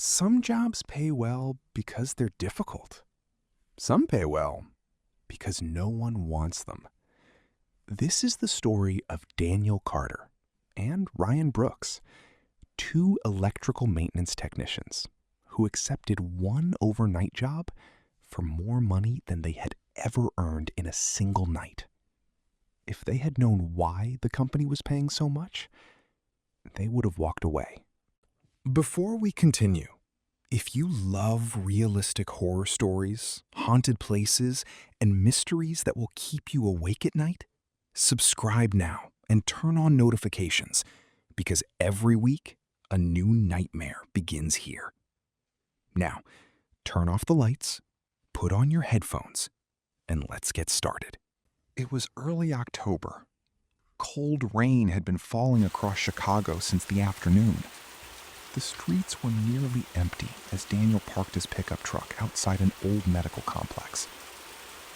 Some jobs pay well because they're difficult. Some pay well because no one wants them. This is the story of Daniel Carter and Ryan Brooks, two electrical maintenance technicians who accepted one overnight job for more money than they had ever earned in a single night. If they had known why the company was paying so much, they would have walked away. Before we continue, if you love realistic horror stories, haunted places, and mysteries that will keep you awake at night, subscribe now and turn on notifications, because every week a new nightmare begins here. Now, turn off the lights, put on your headphones, and let's get started. It was early October. Cold rain had been falling across Chicago since the afternoon. The streets were nearly empty as Daniel parked his pickup truck outside an old medical complex.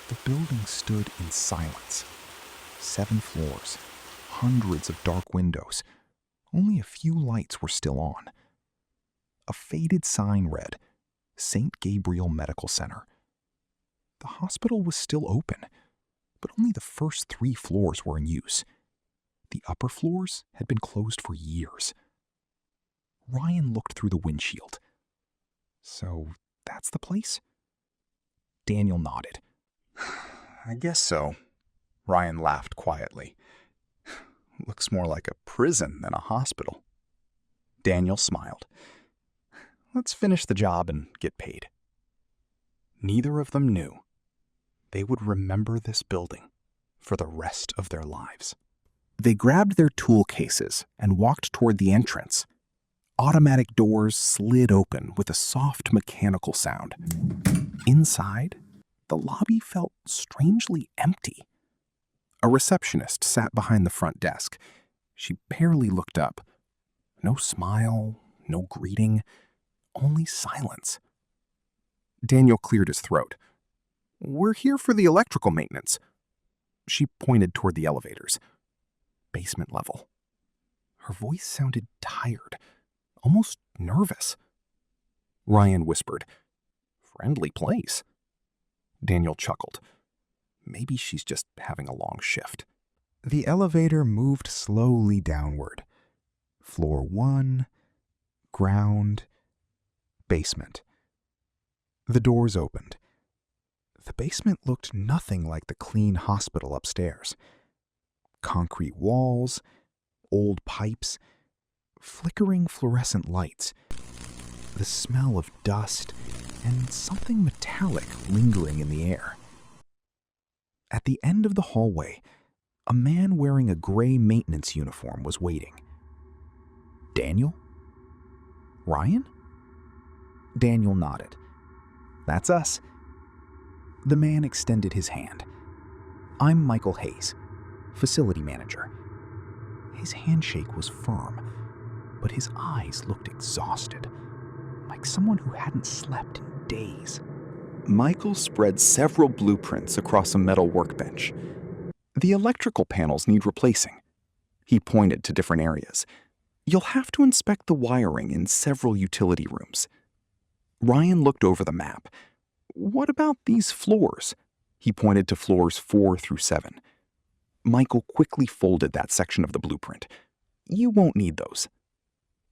The building stood in silence. 7 floors, hundreds of dark windows. Only a few lights were still on. A faded sign read, St. Gabriel Medical Center. The hospital was still open, but only the first 3 floors were in use. The upper floors had been closed for years. Ryan looked through the windshield. So that's the place? Daniel nodded. I guess so. Ryan laughed quietly. Looks more like a prison than a hospital. Daniel smiled. Let's finish the job and get paid. Neither of them knew. They would remember this building for the rest of their lives. They grabbed their tool cases and walked toward the entrance. Automatic doors slid open with a soft mechanical sound. Inside, the lobby felt strangely empty. A receptionist sat behind the front desk. She barely looked up. No smile, no greeting, only silence. Daniel cleared his throat. "We're here for the electrical maintenance." She pointed toward the elevators. Basement level. Her voice sounded tired, almost nervous. Ryan whispered, "Friendly place." Daniel chuckled. Maybe she's just having a long shift. The elevator moved slowly downward. Floor 1, ground, basement. The doors opened. The basement looked nothing like the clean hospital upstairs. Concrete walls, old pipes, flickering fluorescent lights, the smell of dust, and something metallic lingering in the air. At the end of the hallway, a man wearing a gray maintenance uniform was waiting. Daniel? Ryan? Daniel nodded. "That's us." The man extended his hand. "I'm Michael Hayes, facility manager." His handshake was firm, but his eyes looked exhausted, like someone who hadn't slept in days. Michael spread several blueprints across a metal workbench. "The electrical panels need replacing." He pointed to different areas. "You'll have to inspect the wiring in several utility rooms." Ryan looked over the map. "What about these floors?" He pointed to floors 4 through 7. Michael quickly folded that section of the blueprint. "You won't need those."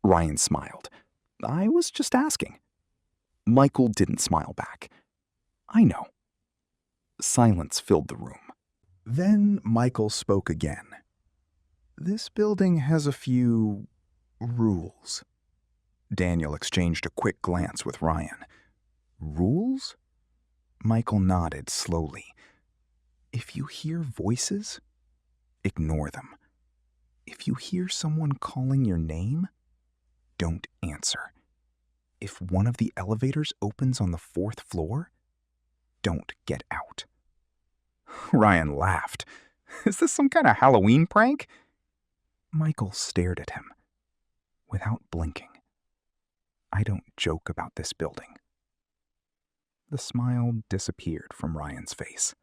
Ryan smiled. "I was just asking." Michael didn't smile back. "I know." Silence filled the room. Then Michael spoke again. "This building has a few rules." Daniel exchanged a quick glance with Ryan. "Rules?" Michael nodded slowly. "If you hear voices, ignore them. If you hear someone calling your name, don't answer. If one of the elevators opens on the 4th floor, don't get out." Ryan laughed. "Is this some kind of Halloween prank?" Michael stared at him, without blinking. "I don't joke about this building." The smile disappeared from Ryan's face.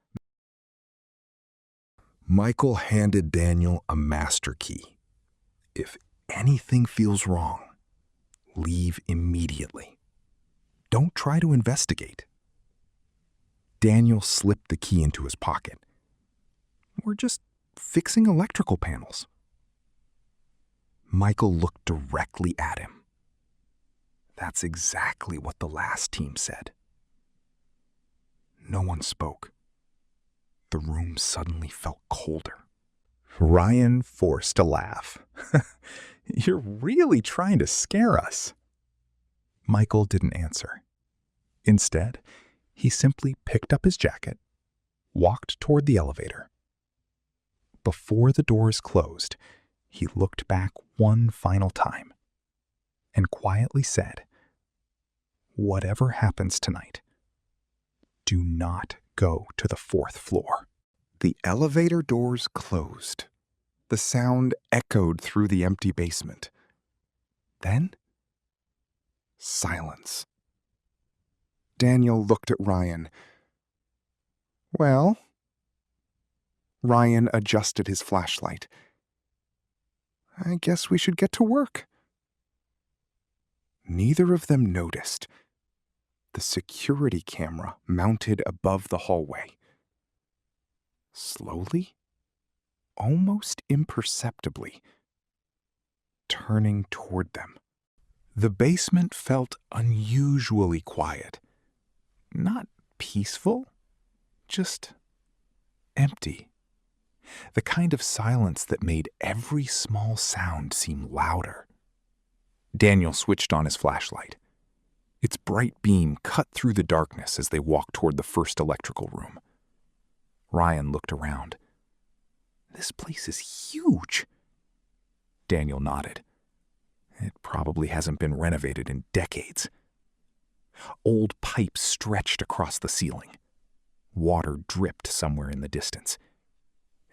Michael handed Daniel a master key. "If anything feels wrong, leave immediately." Don't try to investigate. Daniel slipped the key into his pocket. We're just fixing electrical panels. Michael looked directly at him. That's exactly what the last team said. No one spoke. The room suddenly felt colder. Ryan forced a laugh. You're really trying to scare us. Michael didn't answer. Instead, he simply picked up his jacket, walked toward the elevator. Before the doors closed, he looked back one final time and quietly said, "Whatever happens tonight, do not go to the 4th floor." The elevator doors closed. The sound echoed through the empty basement. Then, silence. Daniel looked at Ryan. Well? Ryan adjusted his flashlight. I guess we should get to work. Neither of them noticed the security camera mounted above the hallway. Slowly, almost imperceptibly, turning toward them. The basement felt unusually quiet. Not peaceful, just empty. The kind of silence that made every small sound seem louder. Daniel switched on his flashlight. Its bright beam cut through the darkness as they walked toward the first electrical room. Ryan looked around. This place is huge. Daniel nodded. It probably hasn't been renovated in decades. Old pipes stretched across the ceiling. Water dripped somewhere in the distance.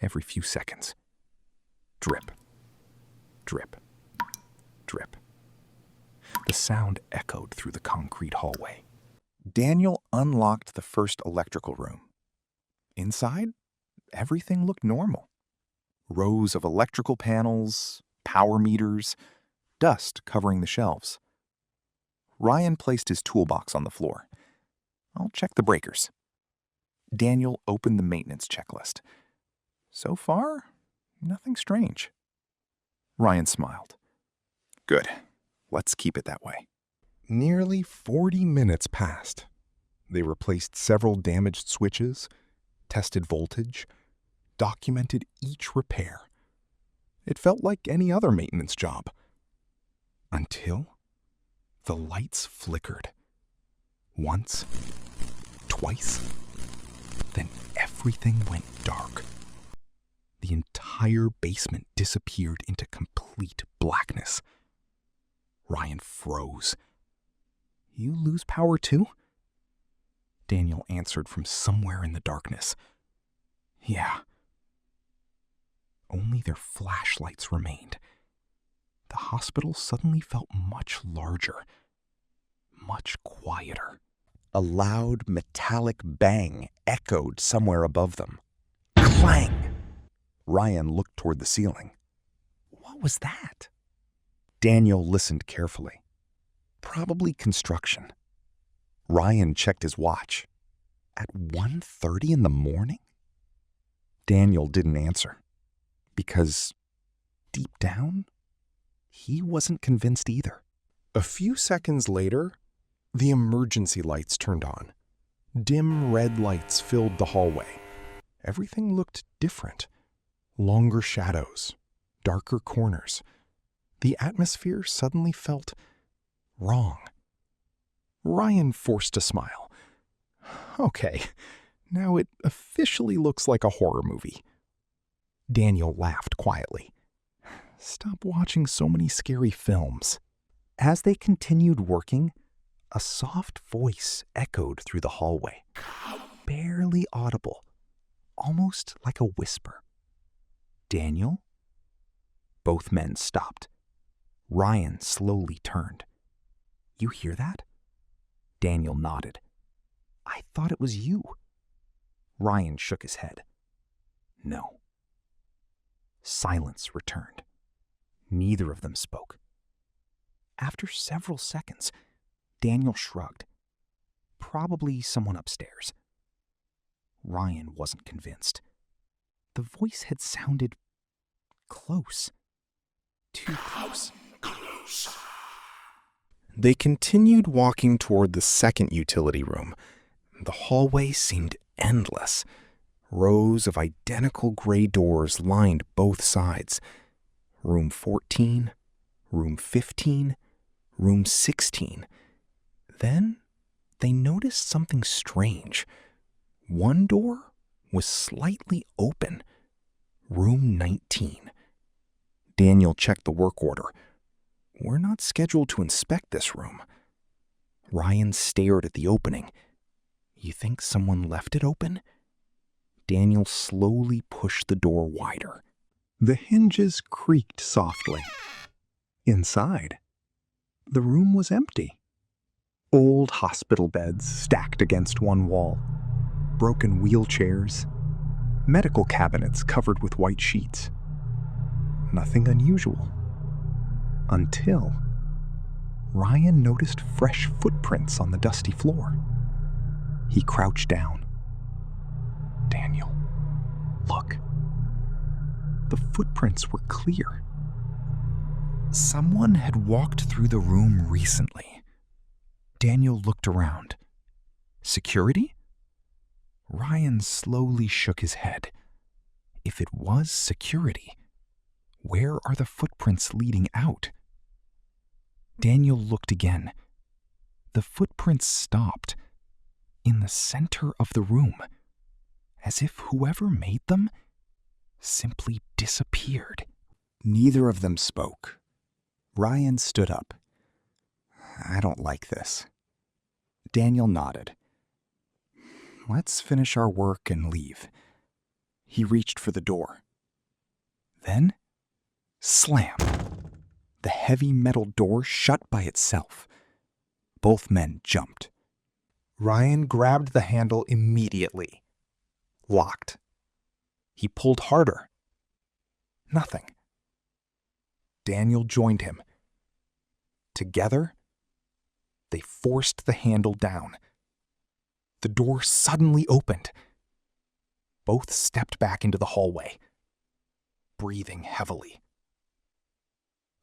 Every few seconds. Drip. Drip. Drip. The sound echoed through the concrete hallway. Daniel unlocked the first electrical room. Inside, everything looked normal. Rows of electrical panels, power meters, dust covering the shelves. Ryan placed his toolbox on the floor. I'll check the breakers. Daniel opened the maintenance checklist. So far, nothing strange. Ryan smiled. Good. Let's keep it that way. Nearly 40 minutes passed. They replaced several damaged switches, tested voltage, documented each repair. It felt like any other maintenance job. Until the lights flickered. Once, twice, then everything went dark. The entire basement disappeared into complete blackness. Ryan froze. You lose power too? Daniel answered from somewhere in the darkness. Yeah. Only their flashlights remained. The hospital suddenly felt much larger, much quieter. A loud metallic bang echoed somewhere above them. Clang! Ryan looked toward the ceiling. What was that? Daniel listened carefully. Probably construction. Ryan checked his watch. At 1:30 in the morning? Daniel didn't answer. Because, deep down, he wasn't convinced either. A few seconds later, the emergency lights turned on. Dim red lights filled the hallway. Everything looked different. Longer shadows, darker corners. The atmosphere suddenly felt wrong. Ryan forced a smile. Okay, now it officially looks like a horror movie. Daniel laughed quietly. Stop watching so many scary films. As they continued working, a soft voice echoed through the hallway. Barely audible, almost like a whisper. Daniel? Both men stopped. Ryan slowly turned. You hear that? Daniel nodded. I thought it was you. Ryan shook his head. No. Silence returned. Neither of them spoke. After several seconds, Daniel shrugged. probably someone upstairs. Ryan wasn't convinced. The voice had sounded close. Too close. They continued walking toward the second utility room. The hallway seemed endless. Rows of identical gray doors lined both sides. Room 14, room 15, room 16. Then they noticed something strange. One door was slightly open. Room 19. Daniel checked the work order. We're not scheduled to inspect this room. Ryan stared at the opening. You think someone left it open? Daniel slowly pushed the door wider. The hinges creaked softly. Inside, the room was empty. Old hospital beds stacked against one wall, broken wheelchairs, medical cabinets covered with white sheets. Nothing unusual. Until Ryan noticed fresh footprints on the dusty floor. He crouched down. Daniel, look. The footprints were clear. Someone had walked through the room recently. Daniel looked around. Security? Ryan slowly shook his head. If it was security, where are the footprints leading out? Daniel looked again. The footprints stopped in the center of the room, as if whoever made them simply disappeared. Neither of them spoke. Ryan stood up. I don't like this. Daniel nodded. Let's finish our work and leave. He reached for the door. Then, slam! The heavy metal door shut by itself. Both men jumped. Ryan grabbed the handle immediately. Locked. He pulled harder. Nothing. Daniel joined him. Together, they forced the handle down. The door suddenly opened. Both stepped back into the hallway, breathing heavily.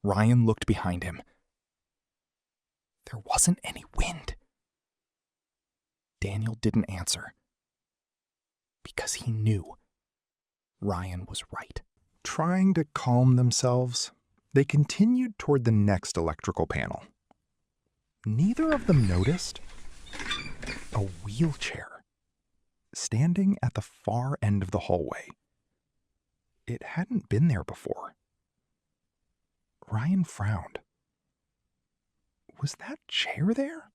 Ryan looked behind him. There wasn't any wind. Daniel didn't answer, because he knew Ryan was right. Trying to calm themselves, they continued toward the next electrical panel. Neither of them noticed a wheelchair standing at the far end of the hallway. It hadn't been there before. Ryan frowned. Was that chair there?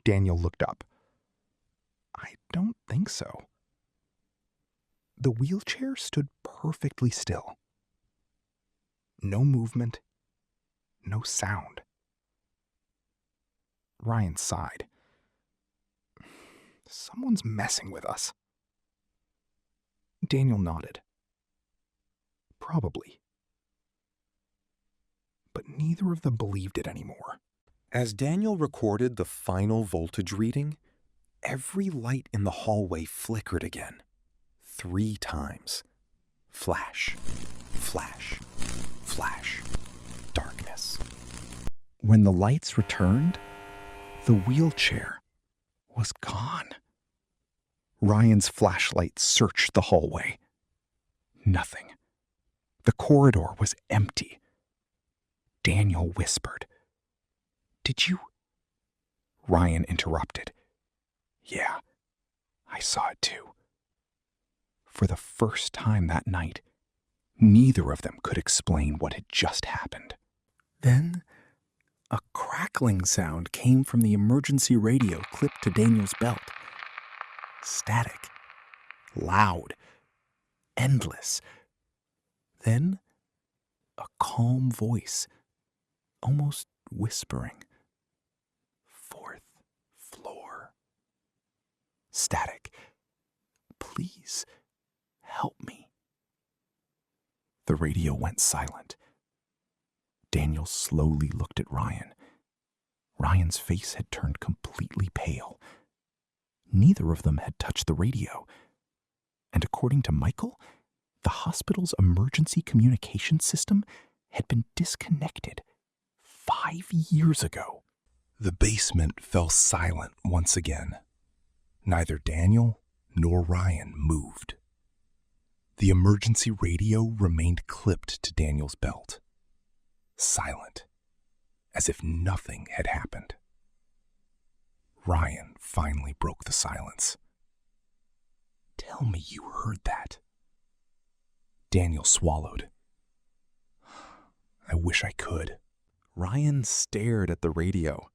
Daniel looked up. I don't think so. The wheelchair stood perfectly still. No movement, no sound. Ryan sighed. Someone's messing with us. Daniel nodded. Probably. But neither of them believed it anymore. As Daniel recorded the final voltage reading, every light in the hallway flickered again. 3 times. Flash, flash, flash, darkness. When the lights returned, the wheelchair was gone. Ryan's flashlight searched the hallway. Nothing. The corridor was empty. Daniel whispered. Did you? Ryan interrupted. Yeah, I saw it too. For the first time that night, neither of them could explain what had just happened. Then, a crackling sound came from the emergency radio clipped to Daniel's belt. Static. Loud. Endless. Then, a calm voice, almost whispering. 4th floor. Static. Please, help me. The radio went silent. Daniel slowly looked at Ryan. Ryan's face had turned completely pale. Neither of them had touched the radio. And according to Michael, the hospital's emergency communication system had been disconnected 5 years ago. The basement fell silent once again. Neither Daniel nor Ryan moved. The emergency radio remained clipped to Daniel's belt, silent, as if nothing had happened. Ryan finally broke the silence. "Tell me you heard that." Daniel swallowed. "I wish I could." Ryan stared at the radio.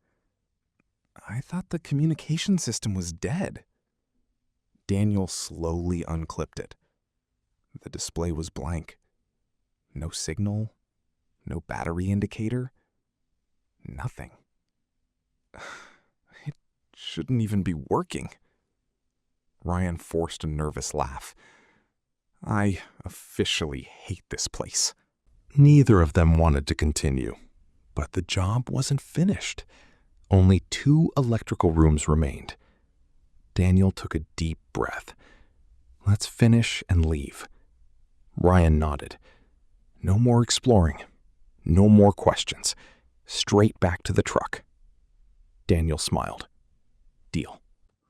"I thought the communication system was dead." Daniel slowly unclipped it. The display was blank. No signal, no battery indicator, nothing. It shouldn't even be working. Ryan forced a nervous laugh. "I officially hate this place." Neither of them wanted to continue, but the job wasn't finished. Only 2 electrical rooms remained. Daniel took a deep breath. "Let's finish and leave." Ryan nodded. No more exploring. No more questions. Straight back to the truck. Daniel smiled. "Deal."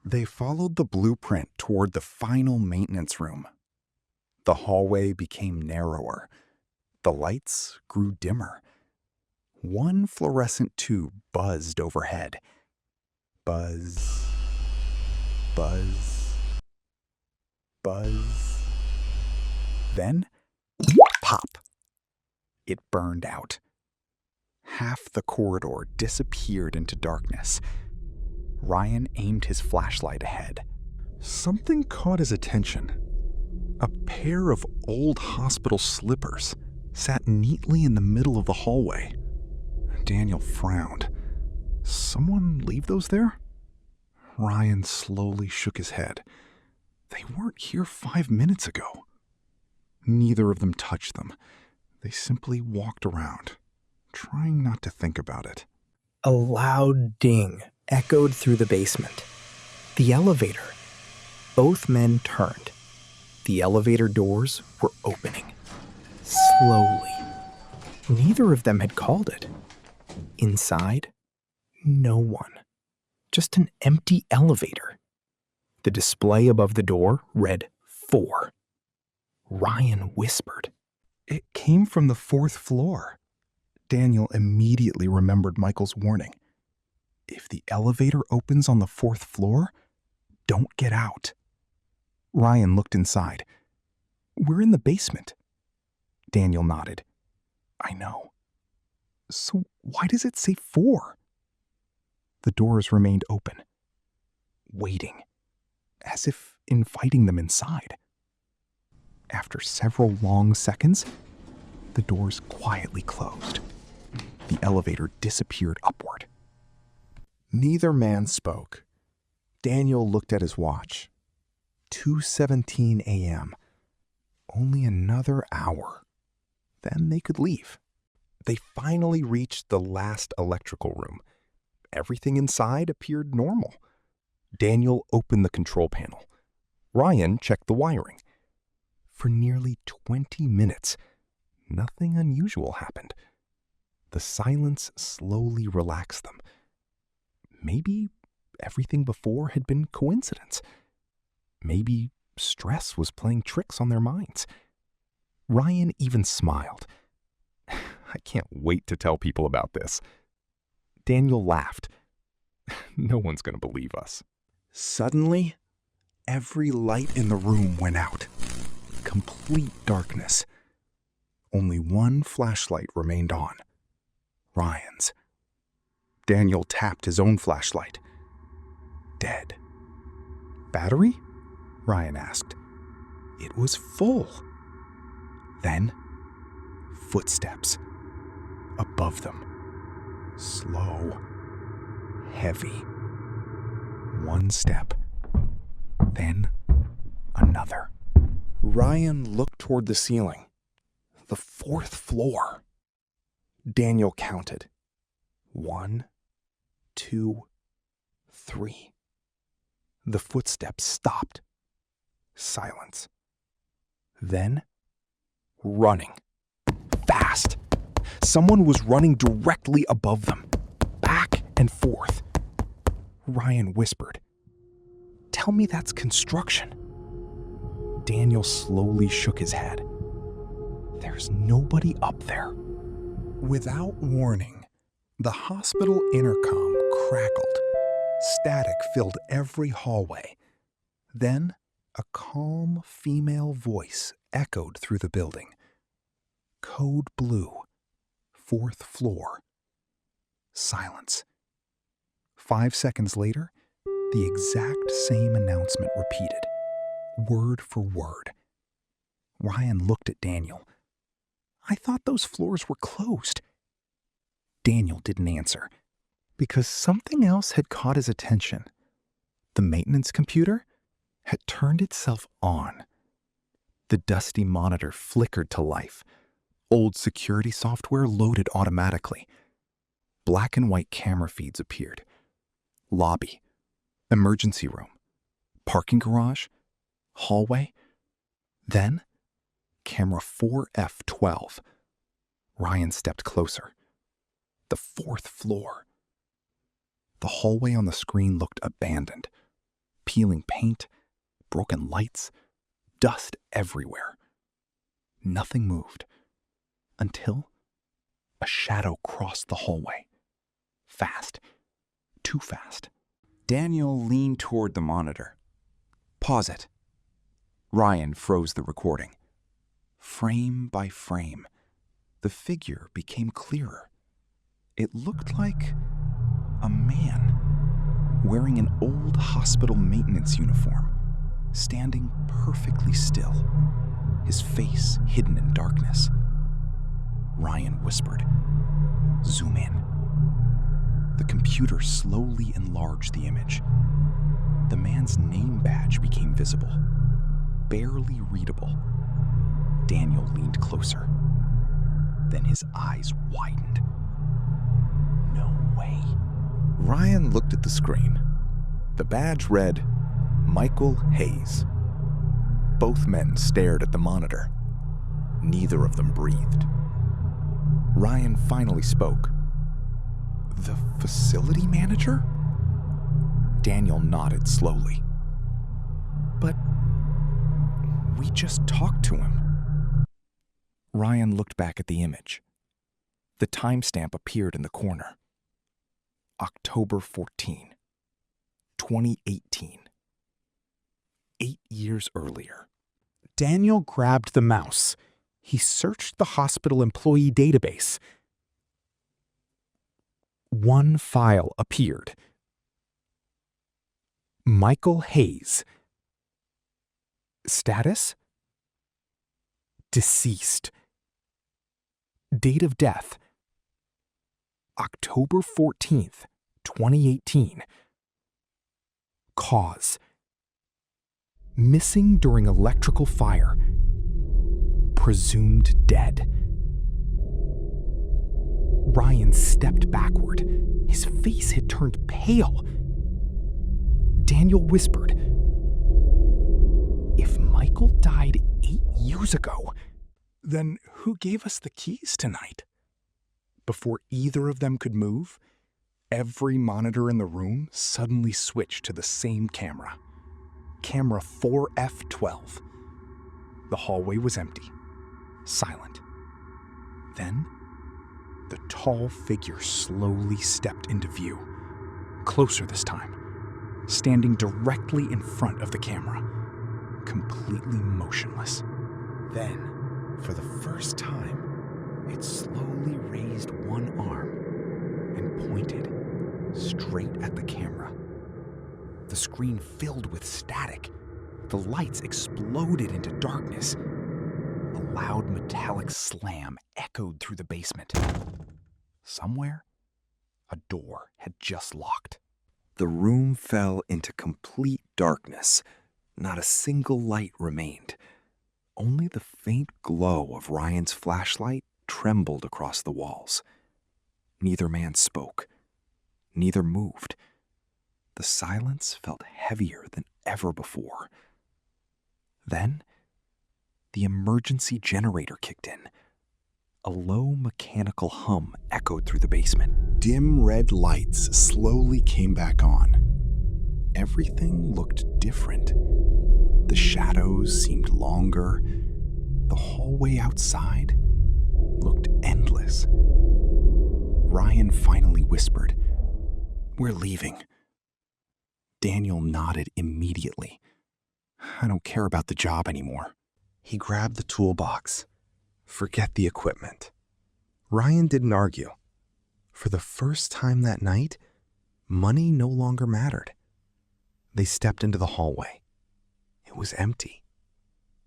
They followed the blueprint toward the final maintenance room. The hallway became narrower. The lights grew dimmer. One fluorescent tube buzzed overhead. Buzz. Buzz. Buzz. Then, pop. It burned out. Half the corridor disappeared into darkness. Ryan aimed his flashlight ahead. Something caught his attention. A pair of old hospital slippers sat neatly in the middle of the hallway. Daniel frowned. Someone leave those there? Ryan slowly shook his head. They weren't here 5 minutes ago. Neither of them touched them. They simply walked around, trying not to think about it. A loud ding echoed through the basement. The elevator. Both men turned. The elevator doors were opening. Slowly. Neither of them had called it. Inside, no one. Just an empty elevator. The display above the door read 4. Ryan whispered. It came from the 4th floor. Daniel immediately remembered Michael's warning. If the elevator opens on the 4th floor, don't get out. Ryan looked inside. We're in the basement. Daniel nodded. I know. So why does it say 4? The doors remained open, waiting, as if inviting them inside. After several long seconds, the doors quietly closed. The elevator disappeared upward. Neither man spoke. Daniel looked at his watch. 2:17 a.m. Only another hour. Then they could leave. They finally reached the last electrical room. Everything inside appeared normal. Daniel opened the control panel. Ryan checked the wiring. For nearly 20 minutes, nothing unusual happened. The silence slowly relaxed them. Maybe everything before had been coincidence. Maybe stress was playing tricks on their minds. Ryan even smiled. I can't wait to tell people about this. Daniel laughed. No one's going to believe us. Suddenly, every light in the room went out. Complete darkness. Only one flashlight remained on. Ryan's. Daniel tapped his own flashlight. Dead. Battery? Ryan asked. It was full. Then, footsteps. Above them. Slow. Heavy. One step. Then another. Ryan looked toward the ceiling. The 4th floor. Daniel counted. 1, 2, 3. The footsteps stopped. Silence. Then, running. Fast. Someone was running directly above them, back and forth. Ryan whispered, "Tell me that's construction." Daniel slowly shook his head. There's nobody up there. Without warning, the hospital intercom crackled. Static filled every hallway. Then, a calm female voice echoed through the building. Code blue, 4th floor. Silence. 5 seconds later, the exact same announcement repeated, word for word. Ryan looked at Daniel. "I thought those floors were closed." Daniel didn't answer, because something else had caught his attention. The maintenance computer had turned itself on. The dusty monitor flickered to life. Old security software loaded automatically. Black and white camera feeds appeared. Lobby, emergency room, parking garage, hallway. Then, camera 4F12. Ryan stepped closer. The 4th floor. The hallway on the screen looked abandoned. Peeling paint, broken lights, dust everywhere. Nothing moved until a shadow crossed the hallway. Fast. Too fast. Daniel leaned toward the monitor. "Pause it." Ryan froze the recording. Frame by frame, the figure became clearer. It looked like a man wearing an old hospital maintenance uniform, standing perfectly still, his face hidden in darkness. Ryan whispered, "Zoom in." The computer slowly enlarged the image. The man's name badge became visible, barely readable. Daniel leaned closer. Then his eyes widened. No way. Ryan looked at the screen. The badge read, Michael Hayes. Both men stared at the monitor. Neither of them breathed. Ryan finally spoke. "The facility manager?" Daniel nodded slowly. "But we just talked to him." Ryan looked back at the image. The timestamp appeared in the corner. October 14, 2018. 8 years earlier. Daniel grabbed the mouse. He searched the hospital employee database. One file appeared. Michael Hayes. Status? Deceased. Date of death? October 14th, 2018. Cause? Missing during electrical fire. Presumed dead. Ryan stepped backward. His face had turned pale. Daniel whispered, "If Michael died 8 years ago, then who gave us the keys tonight?" Before either of them could move, every monitor in the room suddenly switched to the same camera. Camera 4F12. The hallway was empty, silent. Then, the tall figure slowly stepped into view, closer this time, standing directly in front of the camera, completely motionless. Then, for the first time, it slowly raised one arm and pointed straight at the camera. The screen filled with static. The lights exploded into darkness. A loud metallic slam echoed through the basement. Somewhere, a door had just locked. The room fell into complete darkness. Not a single light remained. Only the faint glow of Ryan's flashlight trembled across the walls. Neither man spoke. Neither moved. The silence felt heavier than ever before. Then, the emergency generator kicked in. A low mechanical hum echoed through the basement. Dim red lights slowly came back on. Everything looked different. The shadows seemed longer. The hallway outside looked endless. Ryan finally whispered, "We're leaving." Daniel nodded immediately. "I don't care about the job anymore." He grabbed the toolbox. Forget the equipment. Ryan didn't argue. For the first time that night, money no longer mattered. They stepped into the hallway. It was empty.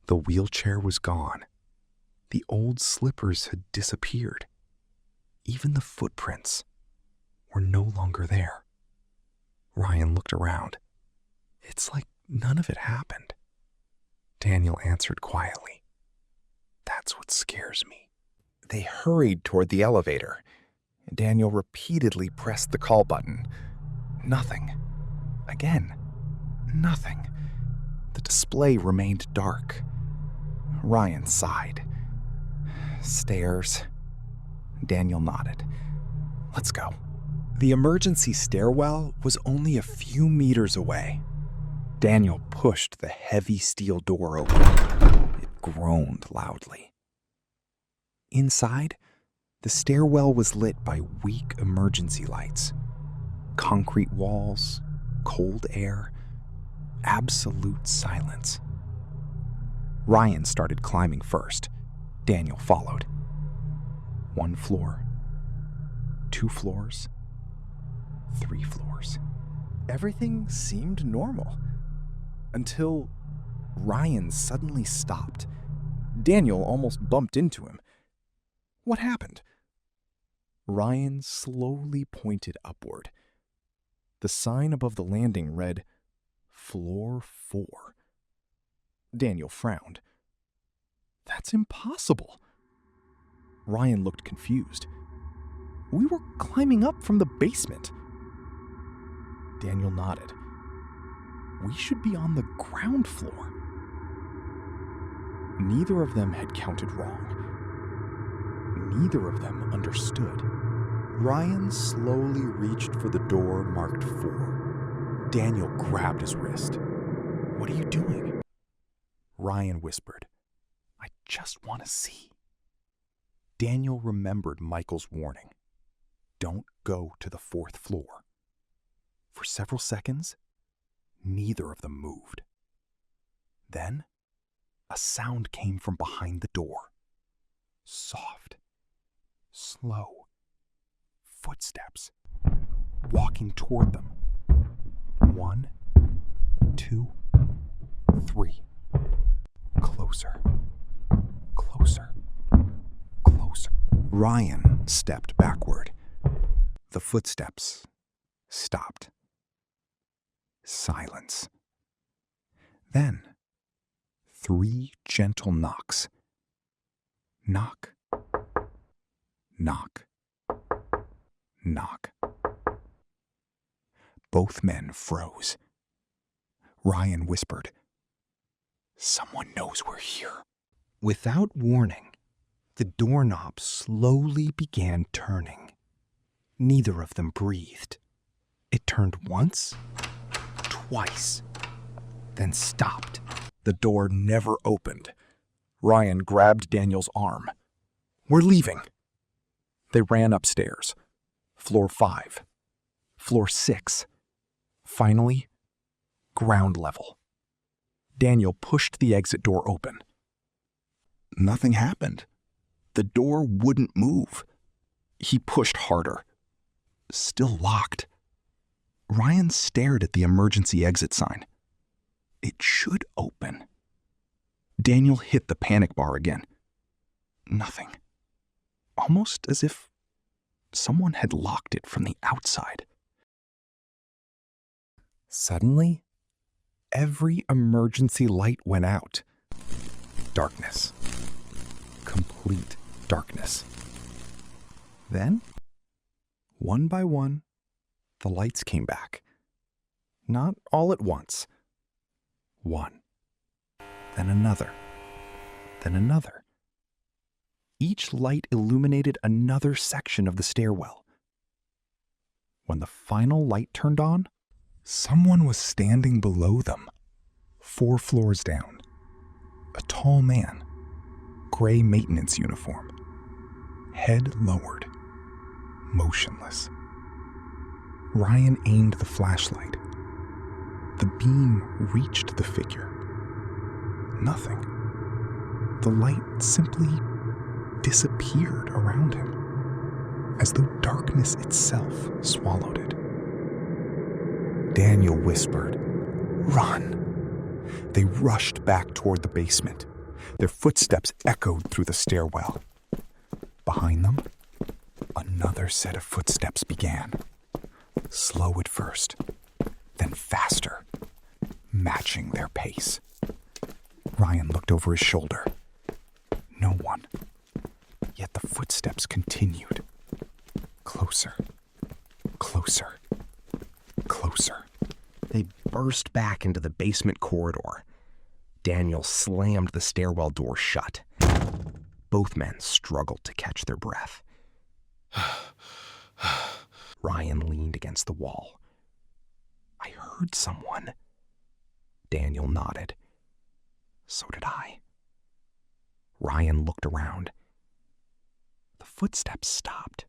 The wheelchair was gone. The old slippers had disappeared. Even the footprints were no longer there. Ryan looked around. "It's like none of it happened." Daniel answered quietly, "That's what scares me." They hurried toward the elevator. Daniel repeatedly pressed the call button. Nothing. Again, nothing. The display remained dark. Ryan sighed. "Stairs." Daniel nodded. "Let's go." The emergency stairwell was only a few meters away. Daniel pushed the heavy steel door open. It groaned loudly. Inside, the stairwell was lit by weak emergency lights. Concrete walls, cold air, absolute silence. Ryan started climbing first. Daniel followed. 1 floor, 2 floors, 3 floors. Everything seemed normal until Ryan suddenly stopped. Daniel almost bumped into him. What happened? Ryan slowly pointed upward. The sign above the landing read, "Floor 4." Daniel frowned. "That's impossible." Ryan looked confused. "We were climbing up from the basement." Daniel nodded. "We should be on the ground floor." Neither of them had counted wrong. Neither of them understood. Ryan slowly reached for the door marked 4. Daniel grabbed his wrist. "What are you doing?" Ryan whispered, "I just want to see." Daniel remembered Michael's warning. Don't go to the 4th floor. For several seconds, neither of them moved. Then, a sound came from behind the door. Soft, slow footsteps walking toward them. 1, 2, 3. Closer, closer, closer. Ryan stepped backward. The footsteps stopped. Silence. Then, 3 gentle knocks. Knock, knock, knock. Both men froze. Ryan whispered, "Someone knows we're here." Without warning, the doorknob slowly began turning. Neither of them breathed. It turned once, twice, then stopped. The door never opened. Ryan grabbed Daniel's arm. "We're leaving." They ran upstairs. Floor 5. Floor 6. Finally, ground level. Daniel pushed the exit door open. Nothing happened. The door wouldn't move. He pushed harder. Still locked. Ryan stared at the emergency exit sign. It should open. Daniel hit the panic bar again. Nothing. Almost as if someone had locked it from the outside. Suddenly, every emergency light went out. Darkness. Complete darkness. Then, one by one, The lights came back. Not all at once. One, then another, then another. Each light illuminated another section of the stairwell. When the final light turned on, Someone was standing below them, 4 floors down. A tall man, gray maintenance uniform, head lowered, motionless. Ryan aimed the flashlight. The beam reached the figure. Nothing. The light simply disappeared around him, as though darkness itself swallowed it. Daniel whispered, "Run!" They rushed back toward the basement. Their footsteps echoed through the stairwell. Behind them, another set of footsteps began. Slow at first, then faster, matching their pace. Ryan looked over his shoulder. No one. Yet the footsteps continued. Closer, closer, closer. They burst back into the basement corridor. Daniel slammed the stairwell door shut. Both men struggled to catch their breath. Ryan leaned against the wall. "I heard someone." Daniel nodded. "So did I." Ryan looked around. The footsteps stopped.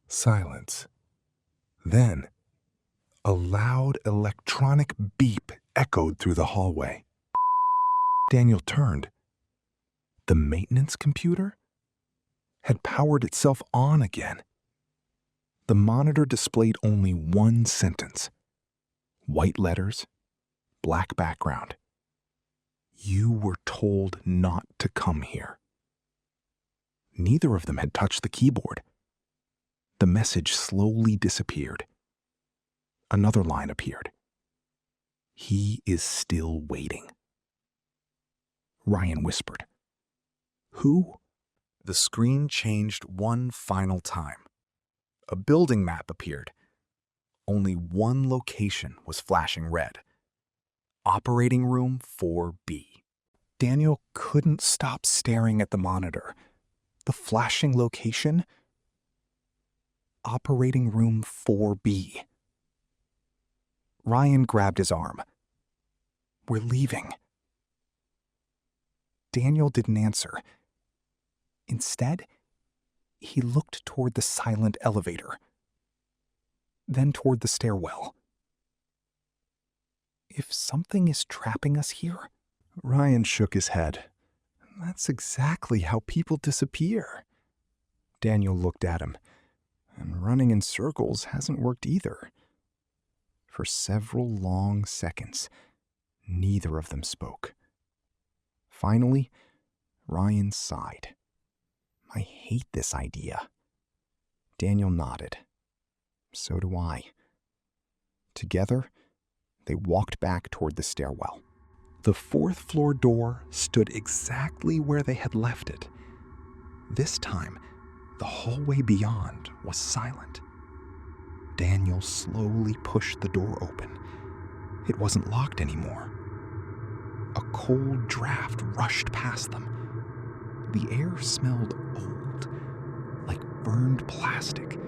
Silence. Then, a loud electronic beep echoed through the hallway. Daniel turned. The maintenance computer had powered itself on again. The monitor displayed only one sentence. White letters, black background. You were told not to come here. Neither of them had touched the keyboard. The message slowly disappeared. Another line appeared. He is still waiting. Ryan whispered. Who? The screen changed one final time. A building map appeared. Only one location was flashing red. Operating room 4B. Daniel couldn't stop staring at the monitor. The flashing location? Operating room 4B. Ryan grabbed his arm. We're leaving. Daniel didn't answer. Instead, he looked toward the silent elevator, then toward the stairwell. If something is trapping us here? Ryan shook his head. That's exactly how people disappear. Daniel looked at him, and running in circles hasn't worked either. For several long seconds, neither of them spoke. Finally, Ryan sighed. I hate this idea. Daniel nodded. So do I. Together, they walked back toward the stairwell. The 4th floor door stood exactly where they had left it. This time, the hallway beyond was silent. Daniel slowly pushed the door open. It wasn't locked anymore. A cold draft rushed past them. The air smelled old, like burned plastic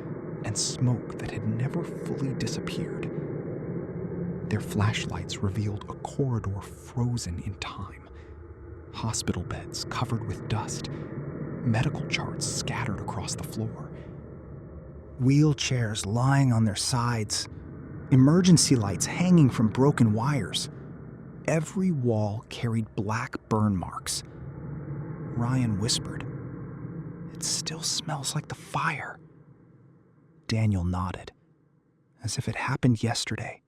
and smoke that had never fully disappeared. Their flashlights revealed a corridor frozen in time. Hospital beds covered with dust, medical charts scattered across the floor. Wheelchairs lying on their sides, emergency lights hanging from broken wires. Every wall carried black burn marks. Ryan whispered, "It still smells like the fire." Daniel nodded, as if it happened yesterday.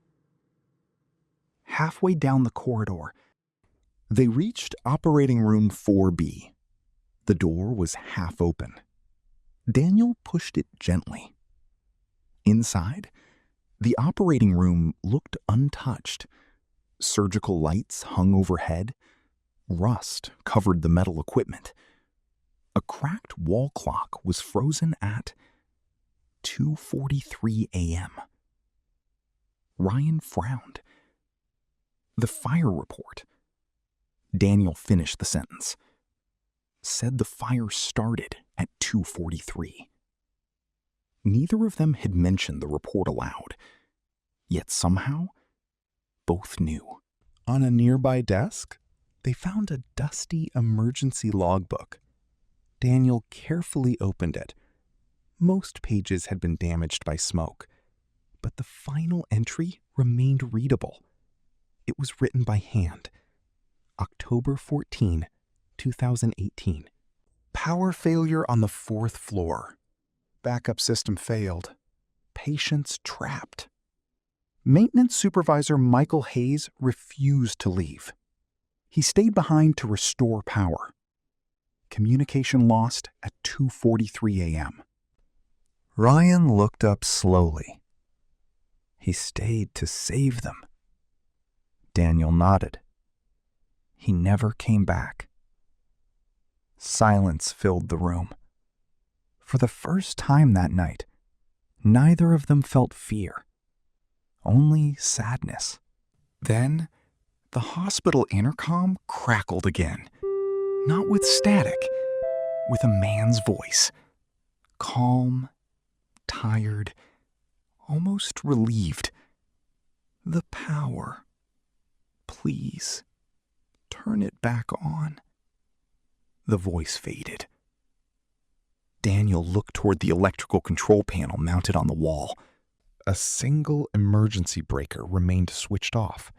Halfway down the corridor, they reached operating room 4B. The door was half open. Daniel pushed it gently. Inside, the operating room looked untouched. Surgical lights hung overhead. Rust covered the metal equipment. A cracked wall clock was frozen at 2:43 a.m. Ryan frowned. The fire report. Daniel finished the sentence. Said the fire started at 2:43. Neither of them had mentioned the report aloud, yet somehow, both knew. On a nearby desk, they found a dusty emergency logbook. Daniel carefully opened it. Most pages had been damaged by smoke, but the final entry remained readable. It was written by hand. October 14, 2018. Power failure on the 4th floor. Backup system failed. Patients trapped. Maintenance supervisor Michael Hayes refused to leave. He stayed behind to restore power. Communication lost at 2:43 a.m. Ryan looked up slowly. He stayed to save them. Daniel nodded. He never came back. Silence filled the room. For the first time that night, neither of them felt fear, only sadness. Then, the hospital intercom crackled again, not with static, with a man's voice. Calm, tired, almost relieved. The power. Please, turn it back on. The voice faded. Daniel looked toward the electrical control panel mounted on the wall. A single emergency breaker remained switched off.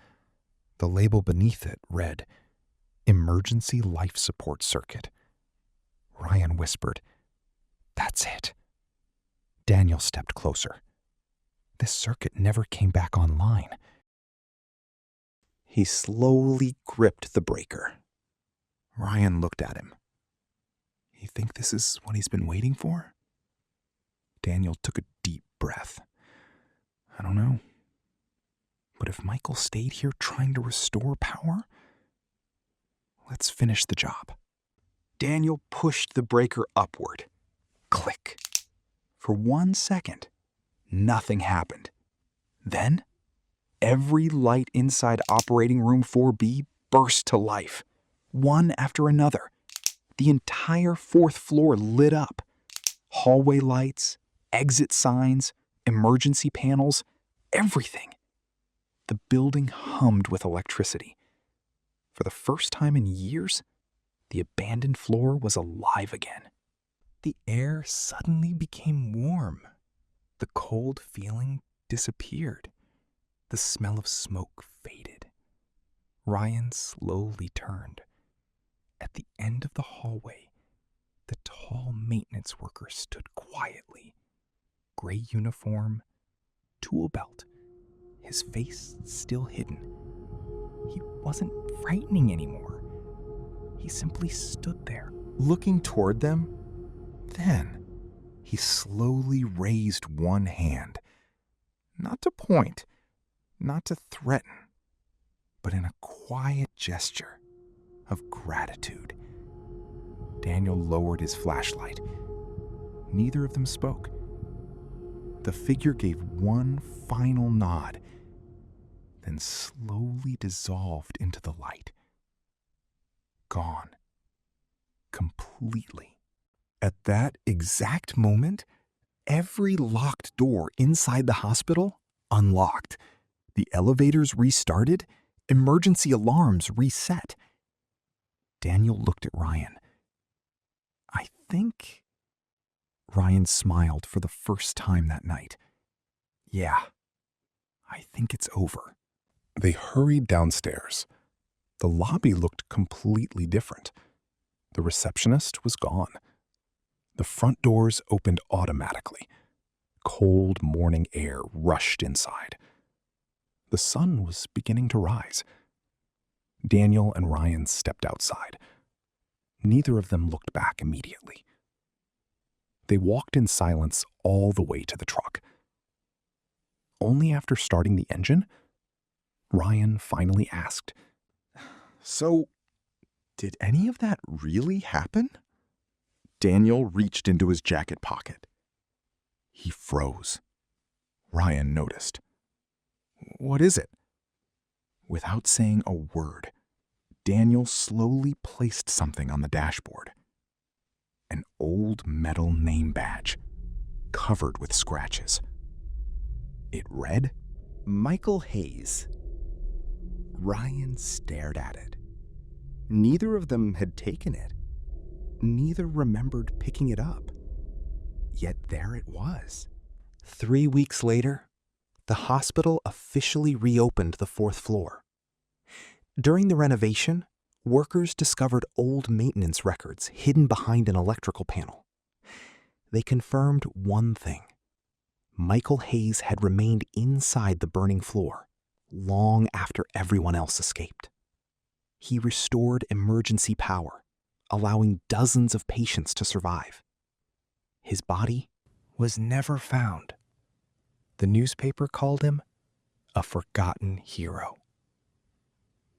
The label beneath it read, Emergency Life Support Circuit. Ryan whispered, "That's it." Daniel stepped closer. This circuit never came back online. He slowly gripped the breaker. Ryan looked at him. You think this is what he's been waiting for? Daniel took a deep breath. I don't know. But if Michael stayed here trying to restore power, let's finish the job. Daniel pushed the breaker upward. Click. For 1 second, nothing happened. Then, every light inside operating room 4B burst to life, one after another. The entire 4th floor lit up. Hallway lights, exit signs, emergency panels, everything. The building hummed with electricity. For the first time in years, the abandoned floor was alive again. The air suddenly became warm. The cold feeling disappeared. The smell of smoke faded. Ryan slowly turned. At the end of the hallway, the tall maintenance worker stood quietly. Gray uniform, tool belt, his face still hidden. He wasn't frightening anymore. He simply stood there, looking toward them. Then, he slowly raised one hand. Not to point, not to threaten, but in a quiet gesture of gratitude. Daniel lowered his flashlight. Neither of them spoke. The figure gave one final nod, then slowly dissolved into the light. Gone. Completely. At that exact moment, every locked door inside the hospital unlocked. The elevators restarted. Emergency alarms reset. Daniel looked at Ryan. I think... Ryan smiled for the first time that night. Yeah, I think it's over. They hurried downstairs. The lobby looked completely different. The receptionist was gone. The front doors opened automatically. Cold morning air rushed inside. The sun was beginning to rise. Daniel and Ryan stepped outside. Neither of them looked back immediately. They walked in silence all the way to the truck. Only after starting the engine, Ryan finally asked, So, did any of that really happen? Daniel reached into his jacket pocket. He froze. Ryan noticed. What is it? Without saying a word, Daniel slowly placed something on the dashboard. An old metal name badge, covered with scratches. It read, Michael Hayes. Ryan stared at it. Neither of them had taken it. Neither remembered picking it up. Yet there it was. 3 weeks later, the hospital officially reopened the 4th floor. During the renovation, workers discovered old maintenance records hidden behind an electrical panel. They confirmed one thing. Michael Hayes had remained inside the burning floor long after everyone else escaped. He restored emergency power, allowing dozens of patients to survive. His body was never found. The newspaper called him a forgotten hero.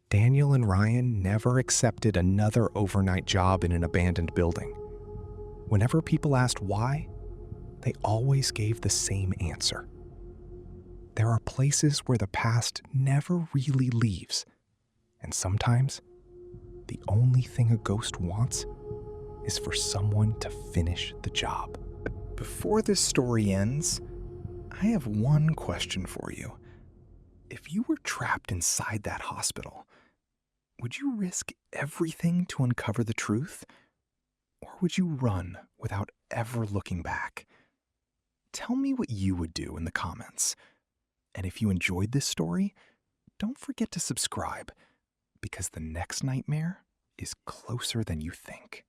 Daniel and Ryan never accepted another overnight job in an abandoned building. Whenever people asked why, they always gave the same answer. There are places where the past never really leaves, and sometimes the only thing a ghost wants is for someone to finish the job. Before this story ends, I have one question for you. If you were trapped inside that hospital, would you risk everything to uncover the truth? Or would you run without ever looking back? Tell me what you would do in the comments. And if you enjoyed this story, don't forget to subscribe, because the next nightmare is closer than you think.